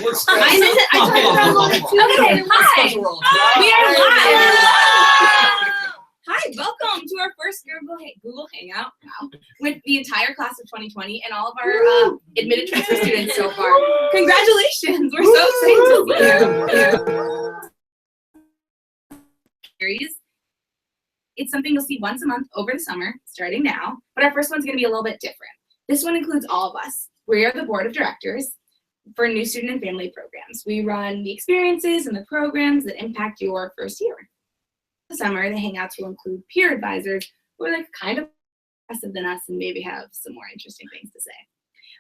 I told you okay, hi. We are live. Hi, welcome to our first Google Hangout with the entire class of 2020 and all of our admitted transfer students so far. Congratulations! We're so excited to see you. It's something you'll see once a month over the summer, starting now, but our first one's going to be a little bit different. This one includes all of us. We are the board of directors for new student and family programs. We run the experiences and the programs that impact your first year. This summer, the Hangouts will include peer advisors who are like kind of impressive than us and maybe have some more interesting things to say.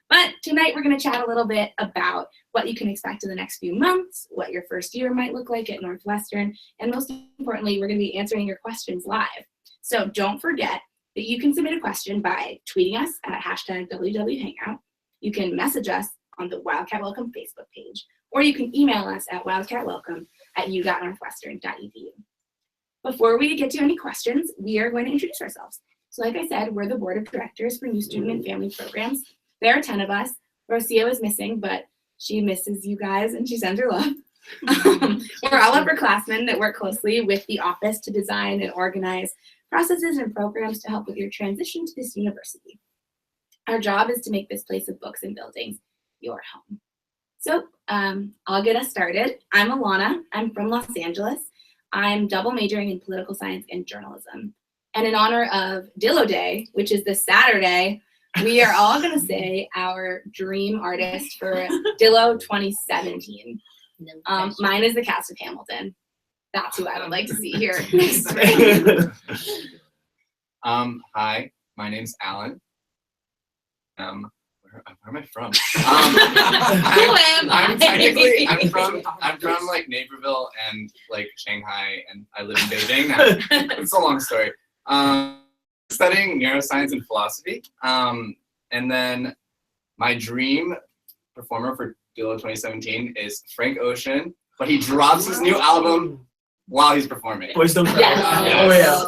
But tonight we're going to chat a little bit about what you can expect in the next few months, what your first year might look like at Northwestern, and most importantly, we're going to be answering your questions live. So don't forget that you can submit a question by tweeting us at #WWHangout. You can message us on the Wildcat Welcome Facebook page, or you can email us at wildcatwelcome@u.northwestern.edu. Before we get to any questions, we are going to introduce ourselves. So like I said, we're the board of directors for new student and family programs. There are 10 of us. Rocio is missing, but she misses you guys and she sends her love. We're all upperclassmen that work closely with the office to design and organize processes and programs to help with your transition to this university. Our job is to make this place of books and buildings your home. So I'll get us started. I'm Alana. I'm from Los Angeles. I'm double majoring in political science and journalism. And in honor of Dillo Day, which is this Saturday, we are all going to say our dream artist for Dillo 2017. Mine is the cast of Hamilton. That's who I would like to see here next spring. Hi, my name's Alan. Where am I from? Who am I? I'm from like Naperville and like Shanghai, and I live in Beijing. It's a long story. Studying neuroscience and philosophy. And then my dream performer for Dillo 2017 is Frank Ocean, but he drops his new album while he's performing. Boys don't cry. Yes.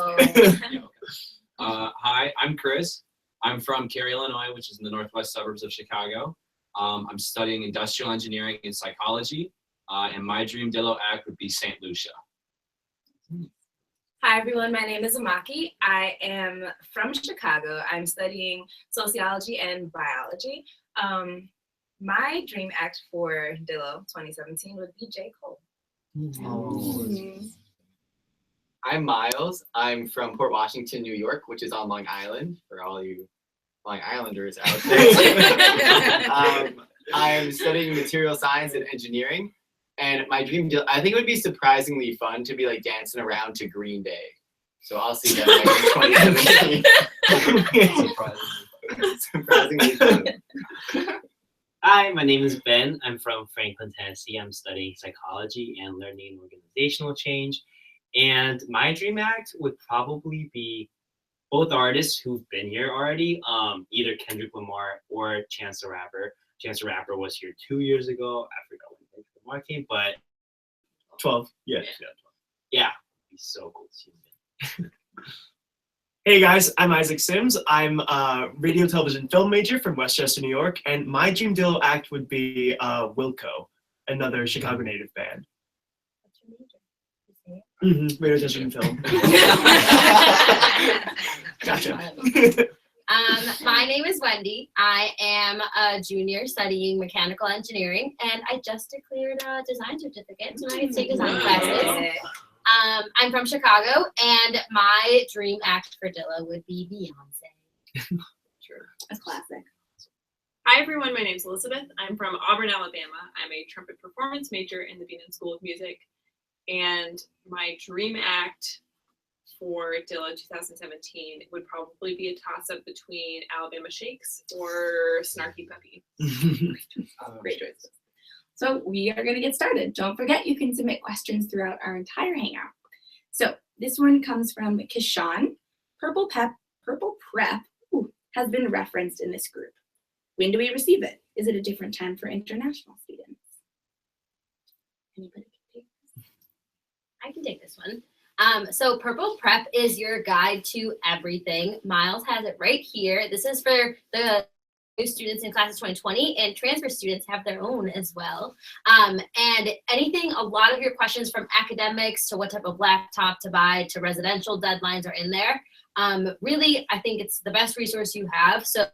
Hi, I'm Chris. I'm from Cary, Illinois, which is in the northwest suburbs of Chicago. I'm studying industrial engineering and psychology, and my dream Dillo act would be St. Lucia. Hi everyone, my name is Amaki. I am from Chicago. I'm studying sociology and biology. My dream act for Dillo 2017 would be J. Cole. I'm Miles. I'm from Port Washington, New York, which is on Long Island, for all you Long Islanders out there. I'm studying material science and engineering. And my dream, I think it would be surprisingly fun to be like dancing around to Green Day. So I'll see that in 2017. Surprisingly fun. Hi, my name is Ben. I'm from Franklin, Tennessee. I'm studying psychology and learning organizational change. And my dream act would probably be both artists who've been here already, either Kendrick Lamar or Chance the Rapper. Chance the Rapper was here 2 years ago. I forgot when Kendrick Lamar came, but 12. Yeah. Yeah, it'd be so cool to see him. Hey guys, I'm Isaac Sims. I'm a radio, television, film major from Westchester, New York, and my dream Dillo act would be Wilco, another Chicago native band. Radio, television, film. Gotcha. My name is Wendy. I am a junior studying mechanical engineering, and I just declared a design certificate, so I can take design classes. I'm from Chicago, and my dream act for Dillo would be Beyonce. True. That's classic. Hi everyone, my name is Elizabeth. I'm from Auburn, Alabama. I'm a trumpet performance major in the Beaton School of Music, and my dream act for Dillo 2017 would probably be a toss-up between Alabama Shakes or Snarky Puppy. Great choices. So we are going to get started. Don't forget you can submit questions throughout our entire Hangout. So this one comes from Kishan. Purple Prep has been referenced in this group. When do we receive it? Is it a different time for international students? Anybody can take this? I can take this one. So Purple Prep is your guide to everything. Miles has it right here. This is for the new students in class of 2020, and transfer students have their own as well. And anything, a lot of your questions from academics to what type of laptop to buy to residential deadlines are in there. Really, I think it's the best resource you have. So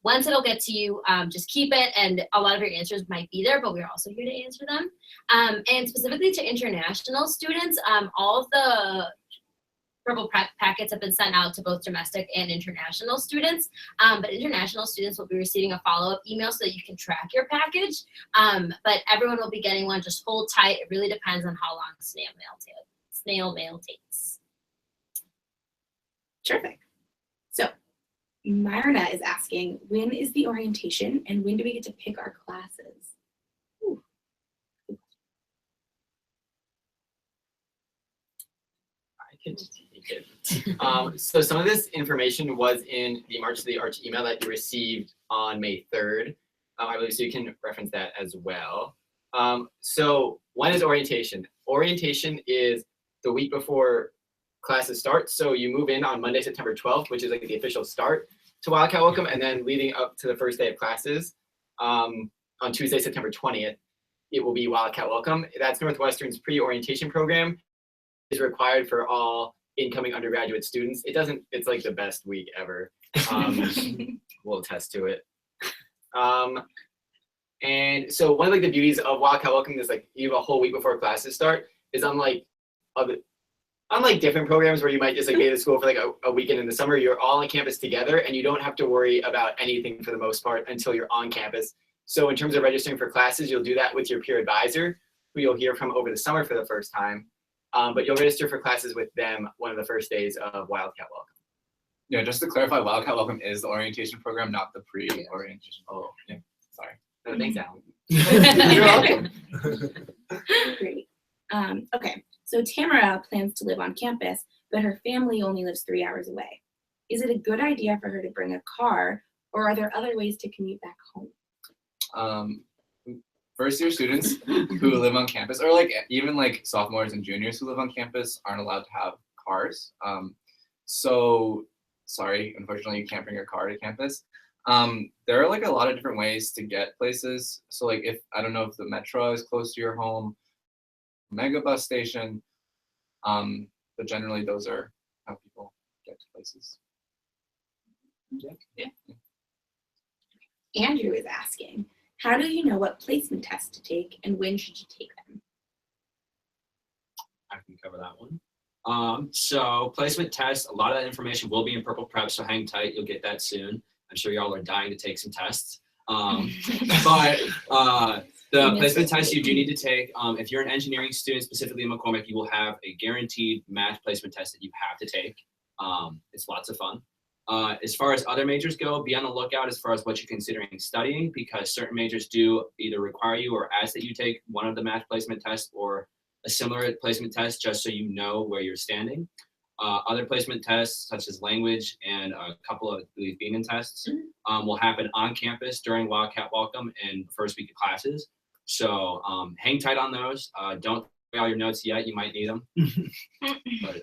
once it'll get to you, just keep it, and a lot of your answers might be there, but we're also here to answer them. And specifically to international students, all of the Purple Prep packets have been sent out to both domestic and international students, but international students will be receiving a follow-up email so that you can track your package, but everyone will be getting one. Just hold tight. It really depends on how long snail mail takes. Terrific. So Myrna is asking, when is the orientation and when do we get to pick our classes? Ooh. I can take it. So some of this information was in the March to the Arch email that you received on May 3rd. I believe, so you can reference that as well. So when is orientation? Orientation is the week before classes start. So you move in on Monday, September 12th, which is like the official start to Wildcat Welcome, and then leading up to the first day of classes on Tuesday, September 20th, it will be Wildcat Welcome. That's Northwestern's pre-orientation program. Is required for all incoming undergraduate students. It's like the best week ever. We'll attest to it. And so one of like the beauties of Wildcat Welcome is like you have a whole week before classes start, is unlike different programs where you might just like be at school for like a weekend in the summer, you're all on campus together and you don't have to worry about anything for the most part until you're on campus. So in terms of registering for classes, you'll do that with your peer advisor, who you'll hear from over the summer for the first time. But you'll register for classes with them one of the first days of Wildcat Welcome. Yeah, just to clarify, Wildcat Welcome is the orientation program, not the pre-orientation. Oh, yeah, sorry. No, thanks, Alan. You're welcome. Great. Okay, so Tamara plans to live on campus, but her family only lives 3 hours away. Is it a good idea for her to bring a car, or are there other ways to commute back home? First year students who live on campus, or like even like sophomores and juniors who live on campus, aren't allowed to have cars. So sorry, unfortunately you can't bring your car to campus. There are like a lot of different ways to get places. So like I don't know if the metro is close to your home, mega bus station, but generally those are how people get to places. Yeah. Andrew is asking, how do you know what placement tests to take and when should you take them? I can cover that one. So placement tests, a lot of that information will be in Purple Prep, so hang tight, you'll get that soon. I'm sure y'all are dying to take some tests. But the placement tests you do need to take, if you're an engineering student, specifically in McCormick, you will have a guaranteed math placement test that you have to take. It's lots of fun. As far as other majors go, be on the lookout as far as what you're considering studying, because certain majors do either require you or ask that you take one of the math placement tests or a similar placement test, just so you know where you're standing. Other placement tests, such as language and a couple of Beanin tests, will happen on campus during Wildcat Welcome and the first week of classes. So hang tight on those. Don't throw all your notes yet. You might need them. But,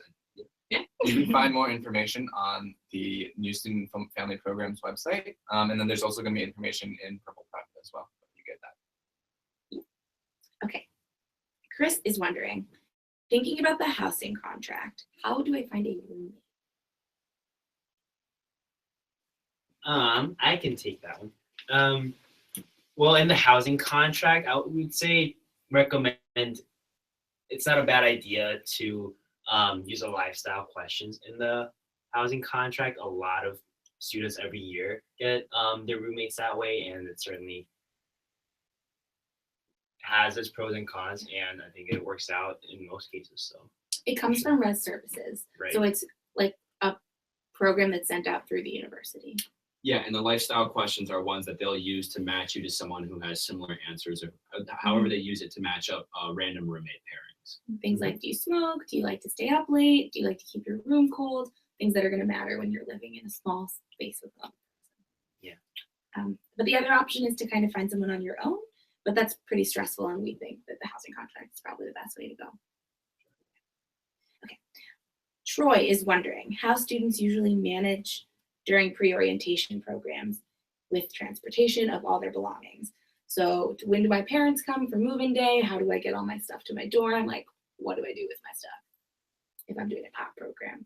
you can find more information on the New Student Family Programs website. And then there's also going to be information in Purple Prep as well. You get that. Okay. Chris is wondering, thinking about the housing contract, how do I find a roommate? I can take that one. Well, in the housing contract, I would say recommend, it's not a bad idea to use a lifestyle questions in the housing contract. A lot of students every year get their roommates that way, and it certainly has its pros and cons, and I think it works out in most cases. So It comes from Res Services. Right. So it's like a program that's sent out through the university. yeah, and the lifestyle questions are ones that they'll use to match you to someone who has similar answers, or however they use it to match up random roommate pairings. Things like, do you smoke? Do you like to stay up late? Do you like to keep your room cold? Things that are going to matter when you're living in a small space with them. Yeah. But the other option is to kind of find someone on your own, but that's pretty stressful, and we think that the housing contract is probably the best way to go. Okay. Troy is wondering how students usually manage during pre-orientation programs. with transportation of all their belongings. So when do my parents come for move-in day? How do I get all my stuff to my dorm? Like, what do I do with my stuff if I'm doing a POP program?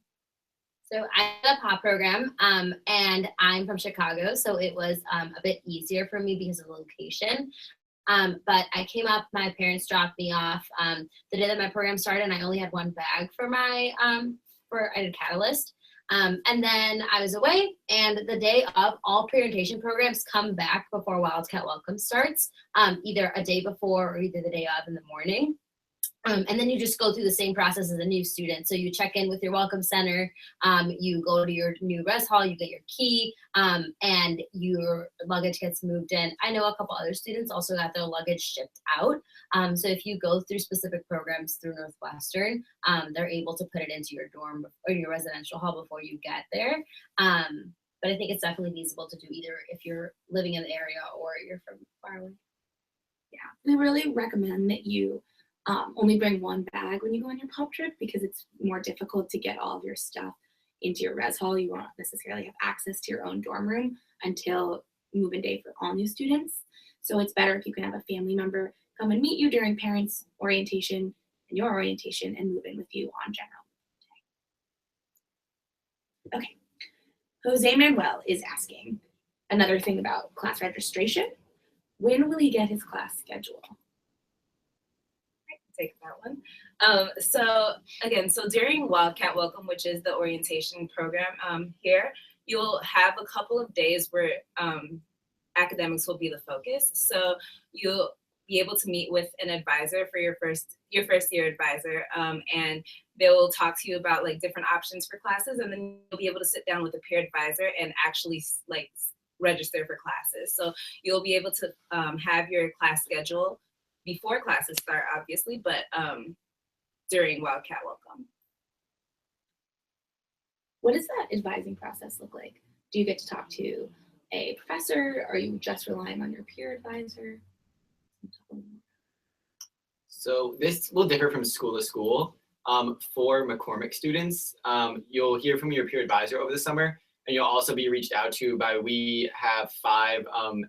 So I had a POP program, and I'm from Chicago, so it was a bit easier for me because of the location. But I came up, my parents dropped me off the day that my program started, and I only had one bag for my I had a Catalyst. And then I was away, and the day of, all pre-orientation programs come back before Wildcat Welcome starts, either a day before or either the day of in the morning. And then you just go through the same process as a new student. So you check in with your welcome center, you go to your new res hall, you get your key, and your luggage gets moved in. I know a couple other students also got their luggage shipped out. So if you go through specific programs through Northwestern, they're able to put it into your dorm or your residential hall before you get there. But I think it's definitely feasible to do either if you're living in the area or you're from far away. Yeah, we really recommend that you only bring one bag when you go on your POP trip because it's more difficult to get all of your stuff into your res hall. You won't necessarily have access to your own dorm room until move-in day for all new students. So it's better if you can have a family member come and meet you during parents' orientation and your orientation and move in with you on general day. Okay, Jose Manuel is asking another thing about class registration. When will he get his class schedule? Take that one. So again, so during Wildcat Welcome, which is the orientation program here, you'll have a couple of days where academics will be the focus. So you'll be able to meet with an advisor for your first year advisor, and they will talk to you about like different options for classes, and then you'll be able to sit down with a peer advisor and actually like register for classes. So you'll be able to have your class schedule before classes start, obviously, but during Wildcat Welcome. What does that advising process look like? Do you get to talk to a professor? Are you just relying on your peer advisor? So this will differ from school to school. For McCormick students, you'll hear from your peer advisor over the summer, and you'll also be reached out to by, we have 5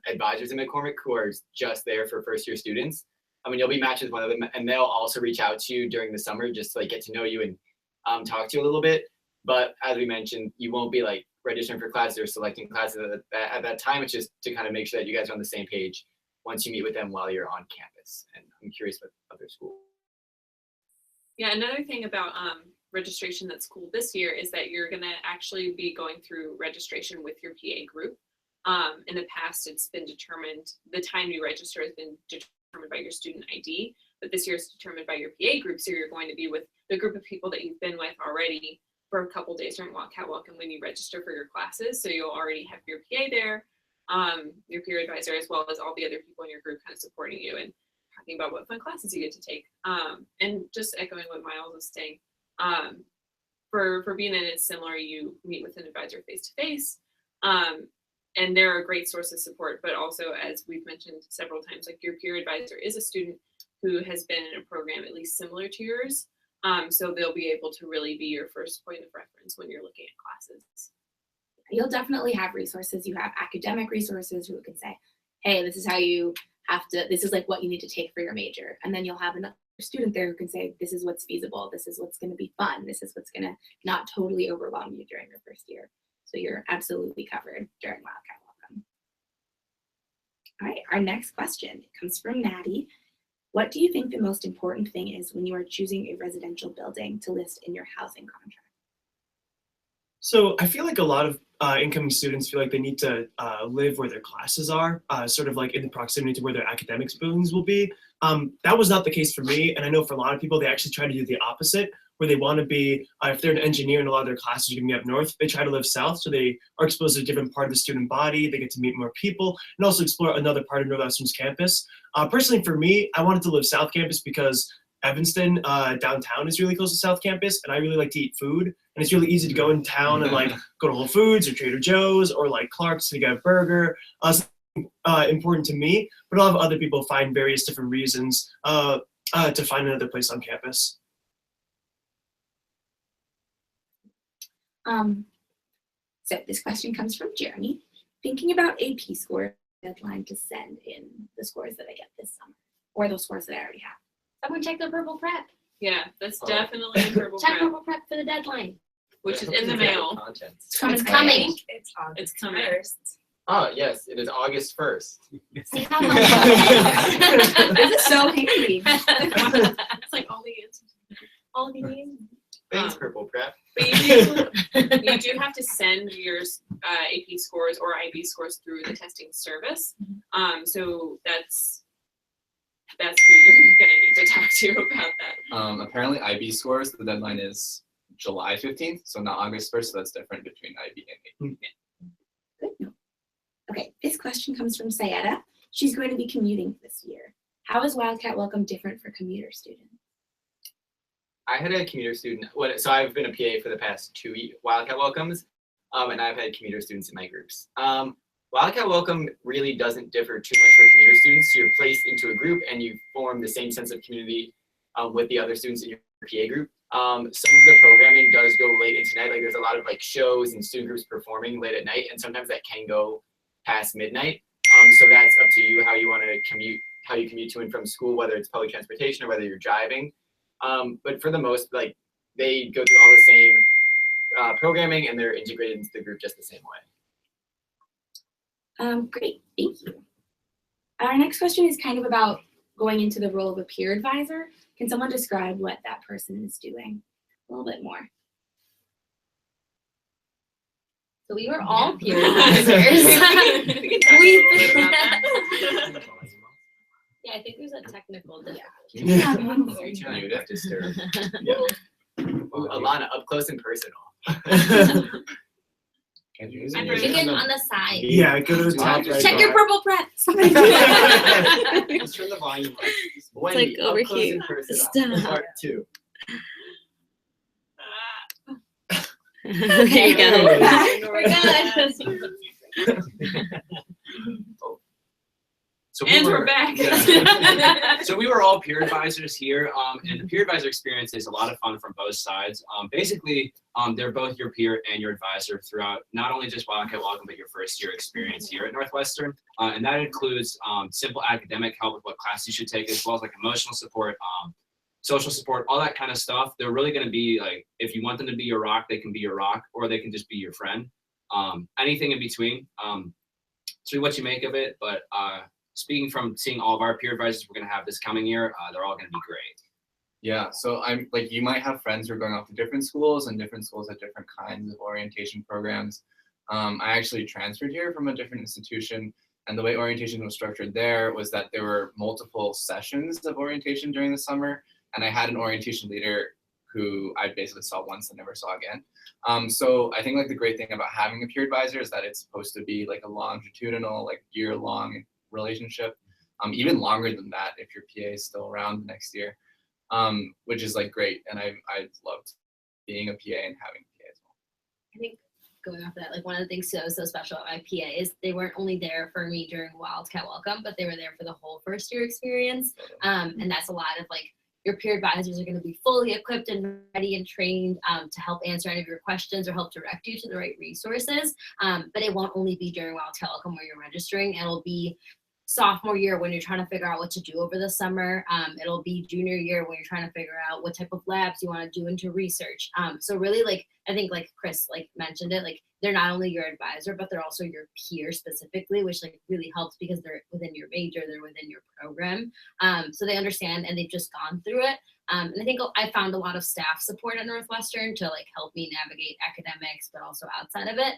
advisors in McCormick who are just there for first year students. I mean, you'll be matched with one of them, and they'll also reach out to you during the summer just to like get to know you and talk to you a little bit. But as we mentioned, you won't be like registering for classes or selecting classes at that time. It's just to kind of make sure that you guys are on the same page once you meet with them while you're on campus. And I'm curious what other schools. Yeah, another thing about registration that's cool this year is that you're gonna actually be going through registration with your PA group. In the past, it's been determined, the time you register has been determined by your student ID, but this year it's determined by your PA group. So you're going to be with the group of people that you've been with already for a couple days during Wildcat Welcome when you register for your classes. So you'll already have your PA there, your peer advisor, as well as all the other people in your group kind of supporting you and talking about what fun classes you get to take. And just echoing what Miles was saying, for BNN, it's similar. You meet with an advisor face to face. And they're a great source of support, but also, as we've mentioned several times, like your peer advisor is a student who has been in a program at least similar to yours. So they'll be able to really be your first point of reference when you're looking at classes. You'll definitely have resources. You have academic resources who can say, hey, this is how you have to, this is like what you need to take for your major. And then you'll have another student there who can say, this is what's feasible. This is what's going to be fun. This is what's going to not totally overwhelm you during your first year. So you're absolutely covered during Wildcat Welcome. All right, our next question comes from Maddie. What do you think the most important thing is when you are choosing a residential building to list in your housing contract? So I feel like a lot of incoming students feel like they need to live where their classes are, sort of like in the proximity to where their academics buildings will be. That was not the case for me, and I know for a lot of people, they actually try to do the opposite, where they want to be, if they're an engineer and a lot of their classes are going to be up north, they try to live south, so they are exposed to a different part of the student body, they get to meet more people, and also explore another part of Northwestern's campus. Personally, for me, I wanted to live South Campus because Evanston downtown is really close to South Campus, and I really like to eat food, and it's really easy to go in town and like go to Whole Foods or Trader Joe's or like Clark's to get a burger. Important to me, but a lot of other people find various different reasons to find another place on campus. So this question comes from Jeremy. thinking about AP score deadline to send in the scores that I get this summer, or those scores that I already have. Someone check the purple prep. Yeah, that's Oh. definitely a purple Check prep, purple prep for the deadline. which is in the mail. Contents. It's coming. It's coming. It's August It's coming. 1st. Oh yes, it is August 1st. See how long- This is so handy. It's like all the answers. all the names. Thanks, Um, Purple Prep. But you do have to send your AP scores or IB scores through the testing service. So that's who you're gonna need to talk to about that. Apparently IB scores, the deadline is July 15th, so not August 1st, so that's different between IB and AP. Good note. Okay, this question comes from Sayeda. She's going to be commuting this year. How is Wildcat Welcome different for commuter students? I had a commuter student. So I've been a PA for the past 2 Wildcat Welcomes, and I've had commuter students in my groups. Wildcat Welcome really doesn't differ too much for commuter students. You're placed into a group and you form the same sense of community with the other students in your PA group. Some of the programming does go late into night. Like there's a lot of like shows and student groups performing late at night, and sometimes that can go past midnight. So that's up to you how you want to commute, how you commute to and from school, whether it's public transportation or whether you're driving. But for the most, like they go through all the same programming and they're integrated into the group just the same way. Great, thank you. Our next question is kind of about going into the role of a peer advisor. Can someone describe what that person is doing a little bit more? So we were all peer advisors. Yeah, I think there's a technical difficulty. You'd have to stir. Ooh, Alana, up close and personal. Can't you use I'm it? pretty Pick it on the side. Yeah, go to the top right. Check your purple prep. Somebody do Let's turn the volume up. Wendy, like over up close here. and personal. Stop. Part 2. There you go. We're good. So And we're were- back. Yeah. So we were all peer advisors here, and the peer advisor experience is a lot of fun from both sides. Basically, they're both your peer and your advisor throughout not only just Wildcat Welcome, but your first year experience here at Northwestern. And that includes simple academic help with what class you should take, as well as like emotional support, social support, all that kind of stuff. They're really going to be like, if you want them to be your rock, they can be your rock, or they can just be your friend. Anything in between. So what you make of it, but speaking from seeing all of our peer advisors we're going to have this coming year, they're all going to be great. Yeah, so I'm like, you might have friends who are going off to different schools, and different schools have different kinds of orientation programs. I actually transferred here from a different institution, and the way orientation was structured there was that there were multiple sessions of orientation during the summer, and I had an orientation leader who I basically saw once and never saw again. So I think like the great thing about having a peer advisor is that it's supposed to be like a longitudinal, like year-long relationship, even longer than that if your PA is still around the next year, which is like great. And I've loved being a PA and having a PA as well. I think going off of that, like one of the things that was so special about my PA is they weren't only there for me during Wildcat Welcome, but they were there for the whole first year experience. And that's a lot of like, your peer advisors are going to be fully equipped and ready and trained to help answer any of your questions or help direct you to the right resources. But it won't only be during Wildcat Welcome where you're registering. It'll be sophomore year when you're trying to figure out what to do over the summer. It'll be junior year when you're trying to figure out what type of labs you want to do into research. So really, like, I think like Chris like mentioned it, like they're not only your advisor, but they're also your peer specifically, which like really helps because they're within your major, they're within your program. So they understand and they've just gone through it. And I think I found a lot of staff support at Northwestern to like help me navigate academics, but also outside of it.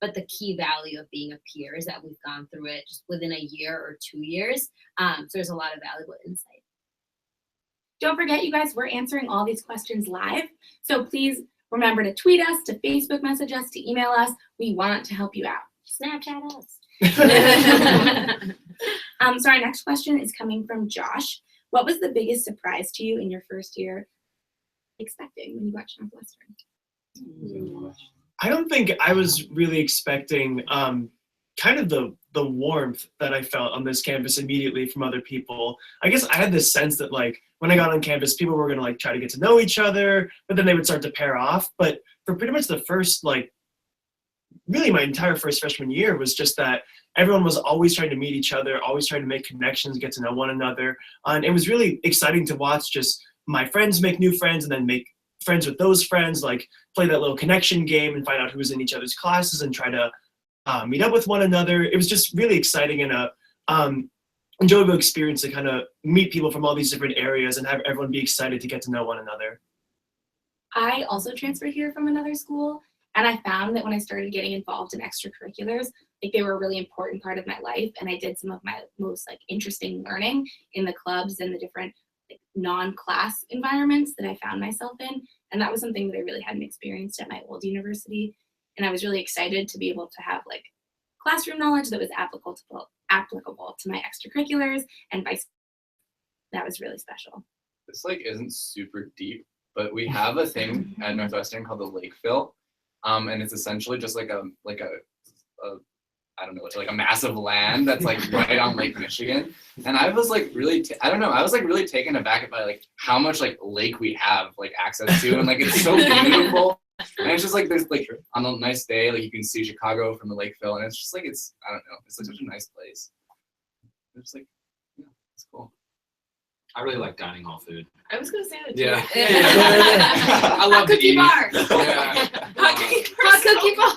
But the key value of being a peer is that we've gone through it just within a year or 2 years. So there's a lot of valuable insight. Don't forget, you guys, we're answering all these questions live. So please remember to tweet us, to Facebook message us, to email us. We want to help you out. Snapchat us. So our next question is coming from Josh. What was the biggest surprise to you in your first year expecting when you got to Northwestern? I don't think I was really expecting kind of the warmth that I felt on this campus immediately from other people. I guess I had this sense that like when I got on campus, people were gonna like try to get to know each other, but then they would start to pair off. But for pretty much the first like really my entire first freshman year was just that everyone was always trying to meet each other, always trying to make connections, get to know one another. And it was really exciting to watch just my friends make new friends and then make friends with those friends, like play that little connection game and find out who was in each other's classes and try to meet up with one another. It was just really exciting and a enjoyable experience to kind of meet people from all these different areas and have everyone be excited to get to know one another. I also transferred here from another school, and I found that when I started getting involved in extracurriculars, like they were a really important part of my life, and I did some of my most like interesting learning in the clubs and the different like non-class environments that I found myself in, and that was something that I really hadn't experienced at my old university, and I was really excited to be able to have like classroom knowledge that was applicable to my extracurriculars and vice. That was really special. This like isn't super deep, but we have a thing at Northwestern called the Lake Fill, and it's essentially just like a I don't know, like a massive land that's like right on Lake Michigan. And I was like really, I don't know, I was like really taken aback by like how much like lake we have like access to, and like it's so beautiful. And it's just like there's like on a nice day, like you can see Chicago from the Lakeville, and it's just like it's I don't know, it's like such a nice place. It's like yeah, it's cool. I really like dining hall food. I was gonna say that too. Yeah. I love to Cookie eat. bar. Yeah. Hot cookie bar.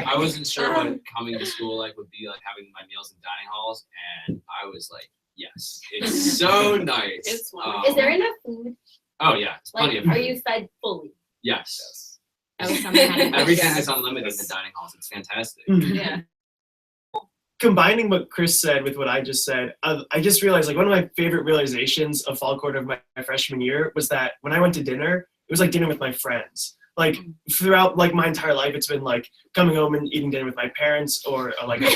I wasn't sure what coming to school like would be like having my meals in dining halls, and I was like, yes, it's so nice. It's wonderful. Is there enough food? Oh yeah, it's plenty Like, of are food. you fed fully? Yes. That was something I had. Everything is unlimited in the dining halls. It's fantastic. Yeah. Combining what Chris said with what I just said, I just realized like one of my favorite realizations of fall quarter of my freshman year was that when I went to dinner, it was like dinner with my friends. Like throughout like my entire life, it's been like coming home and eating dinner with my parents or like which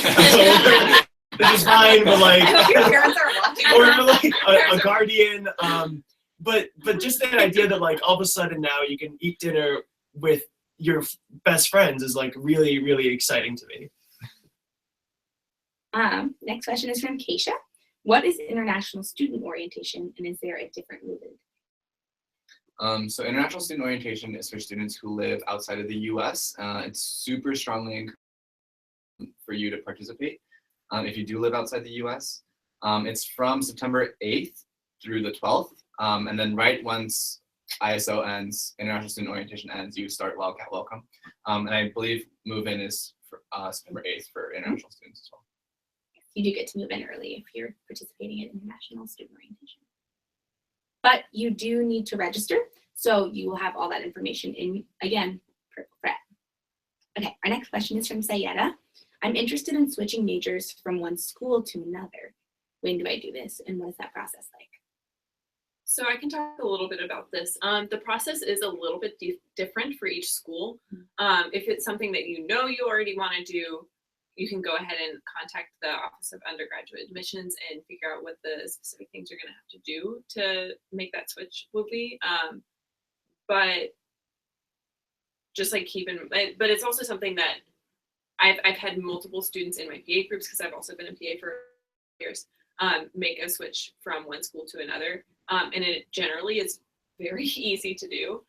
is fine, but like I hope your parents are watching. or like a guardian. But just that idea that like all of a sudden now you can eat dinner with your best friends is like really, really exciting to me. Next question is from Keisha. What is international student orientation, and is there a different movement? So international student orientation is for students who live outside of the U.S. It's super strongly encouraged for you to participate if you do live outside the U.S. It's from September 8th through the 12th, and then right once ISO ends, international student orientation ends, you start Wildcat Welcome, and I believe move-in is for, September 8th for international students as well. You do get to move in early if you're participating in international student orientation. But you do need to register, so you will have all that information in, again, Purple Thread. Okay, our next question is from Sayeda. I'm interested in switching majors from one school to another. When do I do this, and what is that process like? So I can talk a little bit about this. The process is a little bit different for each school. If it's something that you know you already want to do, you can go ahead and contact the Office of Undergraduate Admissions and figure out what the specific things you're going to have to do to make that switch will be. But just like but it's also something that I've had multiple students in my PA groups, because I've also been a PA for years, make a switch from one school to another. And it generally is very easy to do.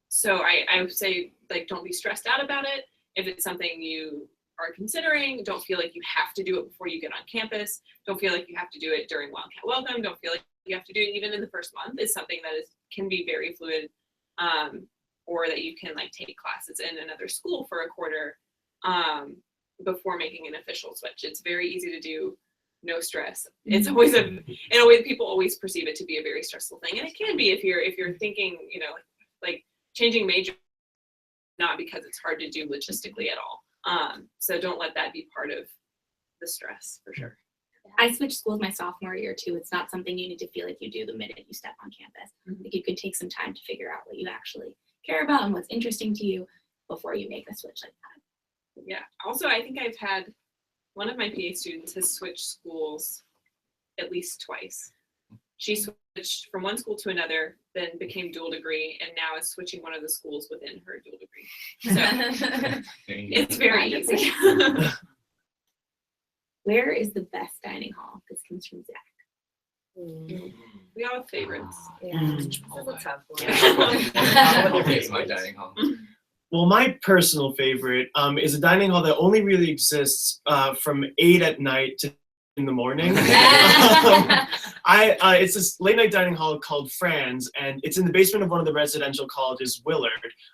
So I would say, like, don't be stressed out about it. If it's something you are considering, don't feel like you have to do it before you get on campus. Don't feel like you have to do it during Wildcat Welcome. Don't feel like you have to do it even in the first month. It's something that can be very fluid, or that you can like take classes in another school for a quarter before making an official switch. It's very easy to do, no stress. It's always in a way people always perceive it to be a very stressful thing, and it can be if you're thinking, you know, like changing major, not because it's hard to do logistically at all. So don't let that be part of the stress, for sure. I switched schools my sophomore year too. It's not something you need to feel like you do the minute you step on campus. Like you could take some time to figure out what you actually care about and what's interesting to you before you make a switch like that. Yeah. Also, I think I've had one of my PA students has switched schools at least twice. She switched from one school to another, then became dual degree, and now is switching one of the schools within her dual degree. So it's very easy. Where is the best dining hall? This comes from Zach. We all have favorites. Yeah, this is a tough one. Okay, it's my dining hall. Well, my personal favorite is a dining hall that only really exists from 8 at night to in the morning. It's this late night dining hall called Fran's, and it's in the basement of one of the residential colleges, Willard.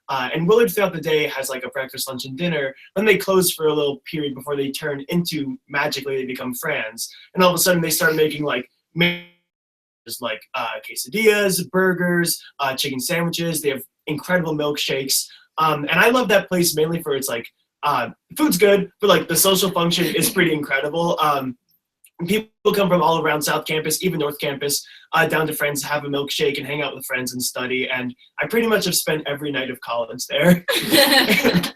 And Willard throughout the day has like a breakfast, lunch, and dinner. Then they close for a little period before they turn into, magically they become Fran's. And all of a sudden they start making like quesadillas, burgers, chicken sandwiches. They have incredible milkshakes. And I love that place mainly for its like food's good, but like the social function is pretty incredible. People come from all around South Campus, even North Campus, down to Friends, have a milkshake and hang out with friends and study. And I pretty much have spent every night of college there. I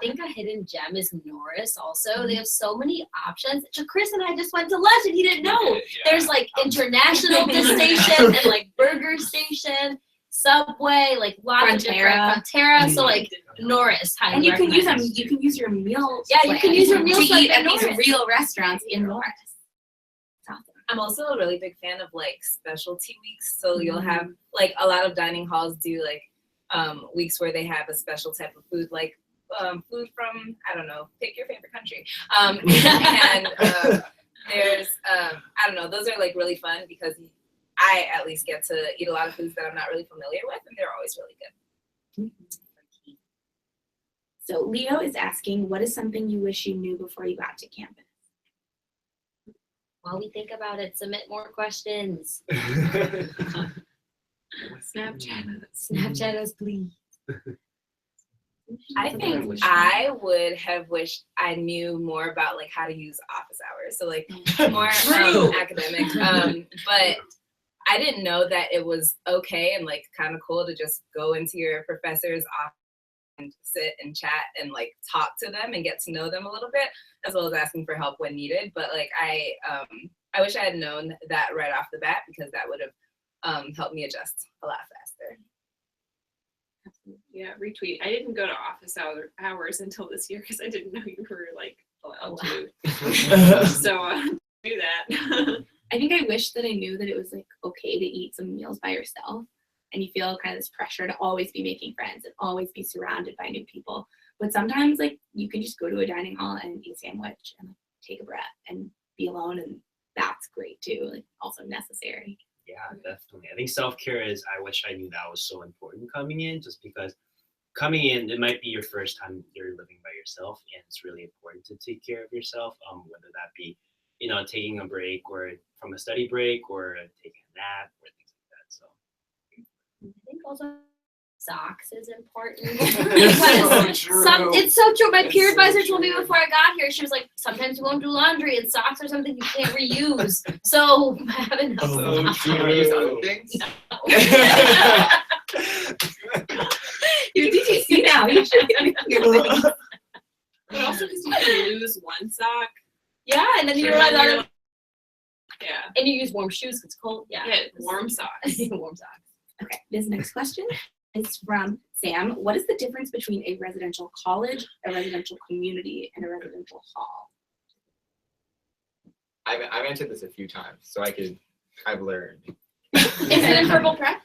think a hidden gem is Norris also. They have so many options. Chris and I just went to lunch and he didn't know. There's like international station and like burger station, Subway, like lots of different Frontera. So like Norris. And you can use them. You can use your meals. Yeah, you can use your meals to eat at at these Norris. real restaurants in Norris. It's awesome. I'm also a really big fan of like specialty weeks. So you'll have like a lot of dining halls do like weeks where they have a special type of food, like food from, I don't know, pick your favorite country. There's I don't know, those are like really fun because I at least get to eat a lot of foods that I'm not really familiar with, and they're always really good. So Leo is asking, what is something you wish you knew before you got to campus? While we think about it, submit more questions. Snapchat us, please. I think I would have wished I knew more about like how to use office hours. So like more academic. But I didn't know that it was okay and like kind of cool to just go into your professor's office and sit and chat and like talk to them and get to know them a little bit, as well as asking for help when needed. But like I wish I had known that right off the bat, because that would have helped me adjust a lot faster. Yeah, retweet. I didn't go to office hours until this year because I didn't know you were like allowed to. So do that. I think I wish that I knew that it was like okay to eat some meals by yourself, and you feel kind of this pressure to always be making friends and always be surrounded by new people. But sometimes like you can just go to a dining hall and eat a sandwich and like, take a breath and be alone, and that's great too. Like also necessary. Yeah, definitely. I think self-care is, I wish I knew that was so important coming in, just because coming in, it might be your first time you're living by yourself, and it's really important to take care of yourself, whether that be, taking a break or from a study break or taking a nap or things like that. So I think also socks is important. True. It's so true. My peer advisor told me before I got here, she was like, sometimes you won't do laundry and socks are something you can't reuse. So have enough socks. Do you use other things? You're DTC now. You should be But also because you can lose one sock. Yeah, and then you Sure. realize other, Yeah. and you use warm shoes because it's cold. Yeah. Yeah, warm socks. Warm socks. Okay, this next question is from Sam. What is the difference between a residential college, a residential community, and a residential hall? I've answered this a few times, so I've learned. Is it in purple prep?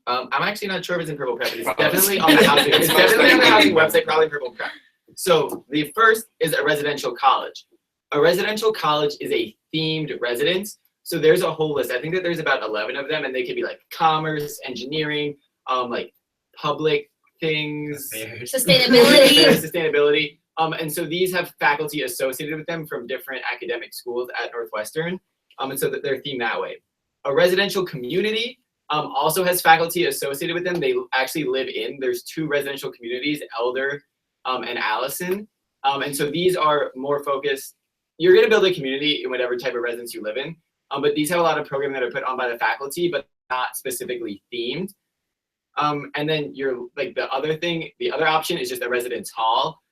I'm actually not sure if it's in Purple Prep, but it's definitely on the housing. It's definitely on the housing website, probably Purple Prep. So the first is a residential college. A residential college is a themed residence. So there's a whole list. I think that there's about 11 of them, and they could be like commerce, engineering, like public things, Sustainability. sustainability. And so these have faculty associated with them from different academic schools at Northwestern. And so that they're themed that way. A residential community also has faculty associated with them. They actually live in, there's 2 residential communities, Elder and Allison. And so these are more focused, you're gonna build a community in whatever type of residence you live in. But these have a lot of programming that are put on by the faculty, but not specifically themed. And then you're like the other option is just a residence hall.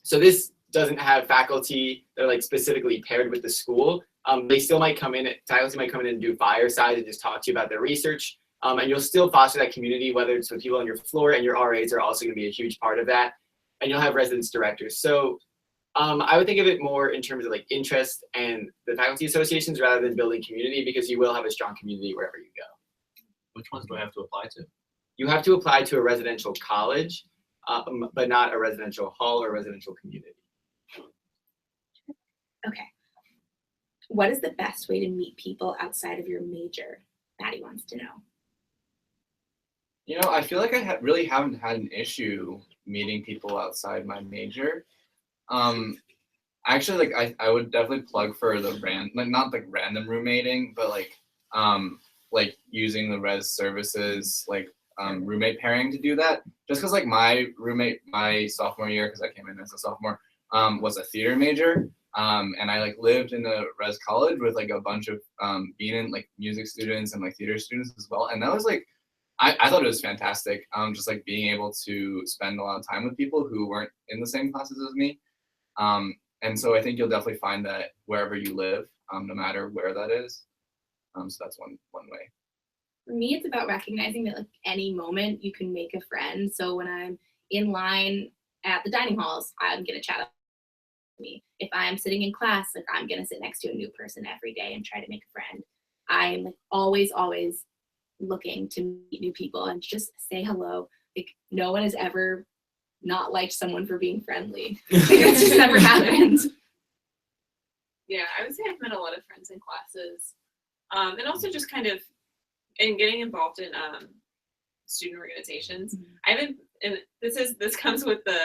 So this doesn't have faculty that are like specifically paired with the school. They still might come in, faculty might come in and do firesides and just talk to you about their research. And you'll still foster that community, whether it's with people on your floor, and your RAs are also gonna be a huge part of that. And you'll have residence directors. So I would think of it more in terms of like interest and the faculty associations rather than building community, because you will have a strong community wherever you go. Which ones do I have to apply to? you have to apply to a residential college, but not a residential hall or residential community. Okay. What is the best way to meet people outside of your major? Maddie wants to know. You know, I feel like I really haven't had an issue meeting people outside my major. Actually, like I would definitely plug for the not like random roommating, but like using the res services like roommate pairing to do that. Just because like my roommate my sophomore year, because I came in as a sophomore, was a theater major. And I like lived in a res college with like a bunch of being in like music students and like theater students as well. And that was like I thought it was fantastic. Just like being able to spend a lot of time with people who weren't in the same classes as me. And so I think you'll definitely find that wherever you live, no matter where that is. So that's one way. For me, it's about recognizing that like any moment you can make a friend. So when I'm in line at the dining halls, I'm gonna chat up with me. If I'm sitting in class, like I'm gonna sit next to a new person every day and try to make a friend. I'm like always looking to meet new people and just say hello. Like no one has ever not liked someone for being friendly. It's just never happened. Yeah, I would say I've met a lot of friends in classes, and also just kind of in getting involved in student organizations. I haven't, and this comes with the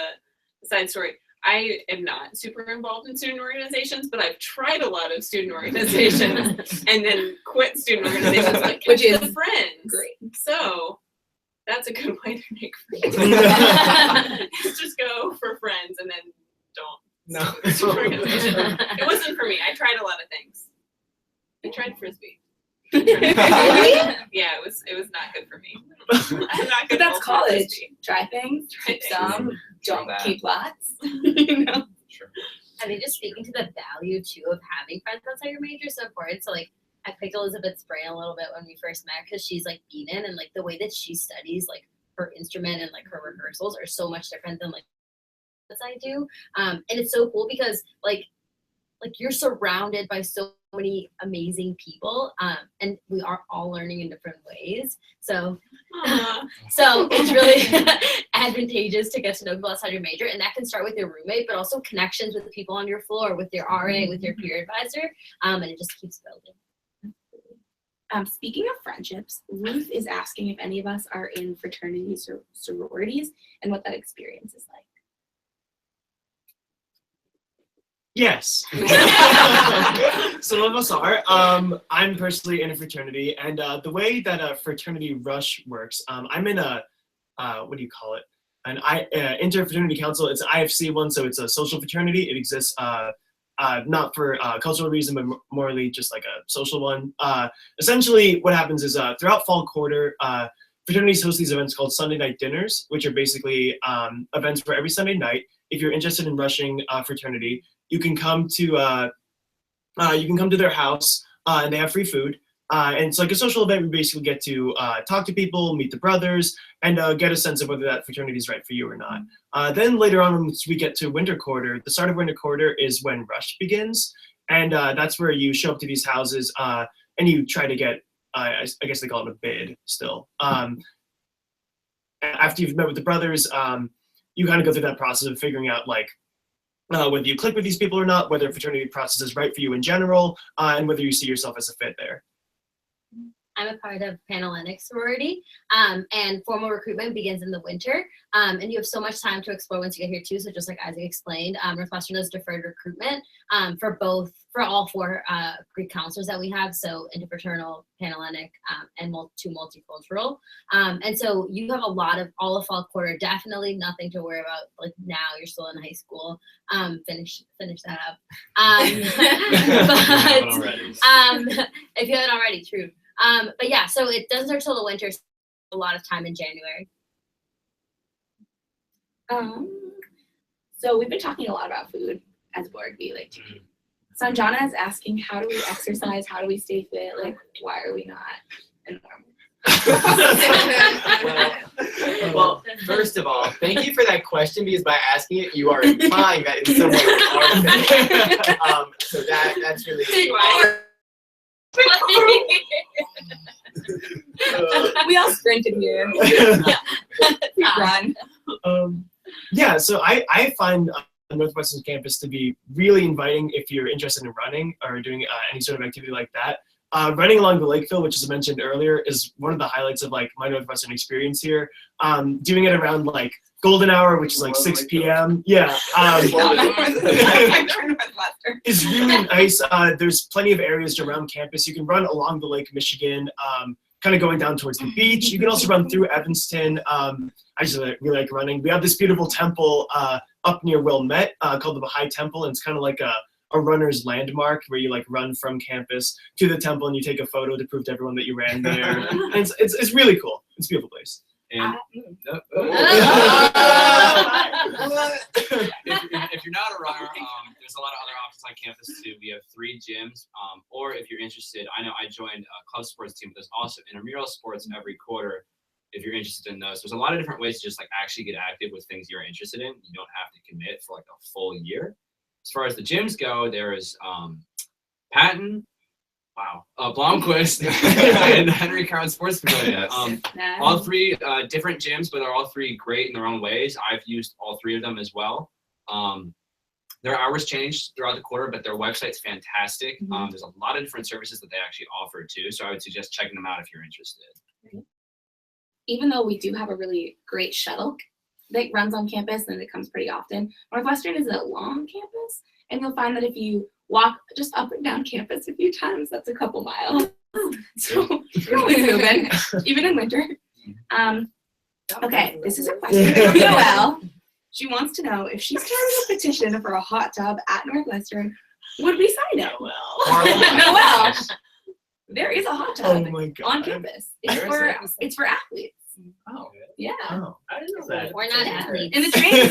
side story. I am not super involved in student organizations, but I've tried a lot of student organizations and then quit student organizations, like Which is friends. Great. So that's a good way to make friends. Just go for friends and then don't. No. It wasn't for me. I tried a lot of things. I tried frisbee. Yeah, it was not good for me. I'm not But good that's at college. frisbee. Try things, Try keep things. some, don't that. keep lots. You know? Sure. I think just speaking to the value too of having friends outside your major is so important. So like I picked Elizabeth's brain a little bit when we first met because she's like Beanin and like the way that she studies like her instrument and like her rehearsals are so much different than like what I do. And it's so cool because like you're surrounded by so many amazing people, and we are all learning in different ways. So it's really advantageous to get to know people outside your major, and that can start with your roommate, but also connections with the people on your floor, with your RA, with your peer advisor, and it just keeps building. Speaking of friendships, Ruth is asking if any of us are in fraternities or sororities and what that experience is like. Yes. Some of us are. I'm personally in a fraternity, and the way that a fraternity rush works, I'm in a what do you call it? An interfraternity council. It's an IFC one, so it's a social fraternity. It exists not for cultural reason, but morally just like a social one. Essentially, what happens is throughout fall quarter, fraternities host these events called Sunday night dinners, which are basically events for every Sunday night. If you're interested in rushing fraternity, you can come to their house, and they have free food. And it's like a social event. We basically get to talk to people, meet the brothers, and get a sense of whether that fraternity is right for you or not. Then later on, once we get to winter quarter, the start of winter quarter is when rush begins, and that's where you show up to these houses and you try to get, I guess they call it a bid still. After you've met with the brothers, you kind of go through that process of figuring out like whether you click with these people or not, whether the fraternity process is right for you in general, and whether you see yourself as a fit there. I'm a part of Panhellenic sorority, and formal recruitment begins in the winter, and you have so much time to explore once you get here too. So just like Isaac explained, Northwestern does deferred recruitment for all four Greek counselors that we have, so interfraternal, Panhellenic, and two multicultural. And so you have a lot of all of fall quarter, definitely nothing to worry about. Like now you're still in high school. Finish that up. But if you haven't already, true. But yeah, so it doesn't start till the winter, so a lot of time in January. So we've been talking a lot about food as board. We like to eat. Sanjana is asking, how do we exercise? How do we stay fit? Like, why are we not? And Well, first of all, thank you for that question, because by asking it, you are implying that in some way we are fit. So that's really We all sprinted here. We run. Yeah, so I find Northwestern campus to be really inviting if you're interested in running or doing any sort of activity like that. Running along the Lakeville, which as I mentioned earlier, is one of the highlights of like my Northwestern experience here. Doing it around like golden hour, which is like 6 p.m. Yeah. It's really nice. There's plenty of areas around campus. You can run along the Lake Michigan, kind of going down towards the beach. You can also run through Evanston. I just really like running. We have this beautiful temple up near Wilmette called the Baha'i Temple, and it's kind of like a runner's landmark where you like run from campus to the temple and you take a photo to prove to everyone that you ran there. And it's really cool. It's a beautiful place. And if you're not a runner, there's a lot of other options on campus too. We have 3 gyms, or if you're interested, I know I joined a club sports team, but there's also intramural sports every quarter. If you're interested in those, there's a lot of different ways to just like actually get active with things you're interested in. You don't have to commit for like a full year. As far as the gyms go, there is Patton, Blomquist, and Henry Cowan Sports Pavilion. All 3 different gyms, but they're all 3 great in their own ways. I've used all 3 of them as well. Their hours change throughout the quarter, but their website's fantastic. There's a lot of different services that they actually offer too, so I would suggest checking them out if you're interested. Even though we do have a really great shuttle that runs on campus and it comes pretty often, Northwestern is a long campus, and you'll find that if you walk just up and down campus a few times, that's a couple miles. So you're always moving, even in winter. Okay, this is a question from Noelle. She wants to know if she started a petition for a hot tub at Northwestern, would we sign it? Noelle. There is a hot tub on campus. It's for athletes. Oh. Yeah. Oh. I didn't know that. We're not athletes. In the training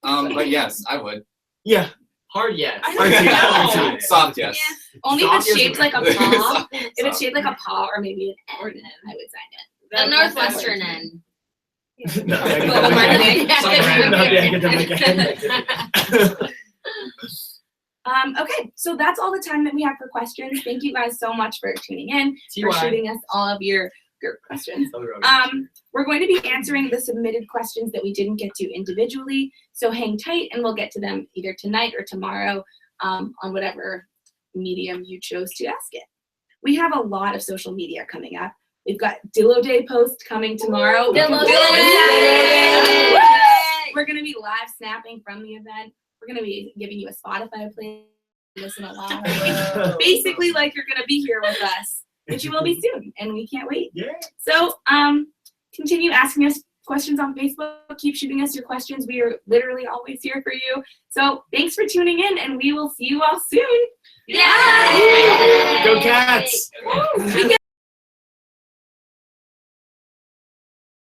center. But yes, I would. Yeah. Hard yes. Hard yes. Soft yes. Only if it's Soft shaped like a paw. Soft. If it's shaped like a paw or maybe an N, I would sign it. The Northwestern end. Not the Global marketing. academic end. Okay, so that's all the time that we have for questions. Thank you guys so much for tuning in, for shooting us all of your questions. We're going to be answering the submitted questions that we didn't get to individually, so hang tight and we'll get to them either tonight or tomorrow on whatever medium you chose to ask it. We have a lot of social media coming up. We've got Dillo Day post coming tomorrow. Dillo Day! Day! We're going to be live snapping from the event. We're going to be giving you a Spotify playlist, listen along. Basically like you're going to be here with us, which you will be soon, and we can't wait. Yeah. So continue asking us questions on Facebook. Keep shooting us your questions. We are literally always here for you. So thanks for tuning in, and we will see you all soon. Yay! Go Cats!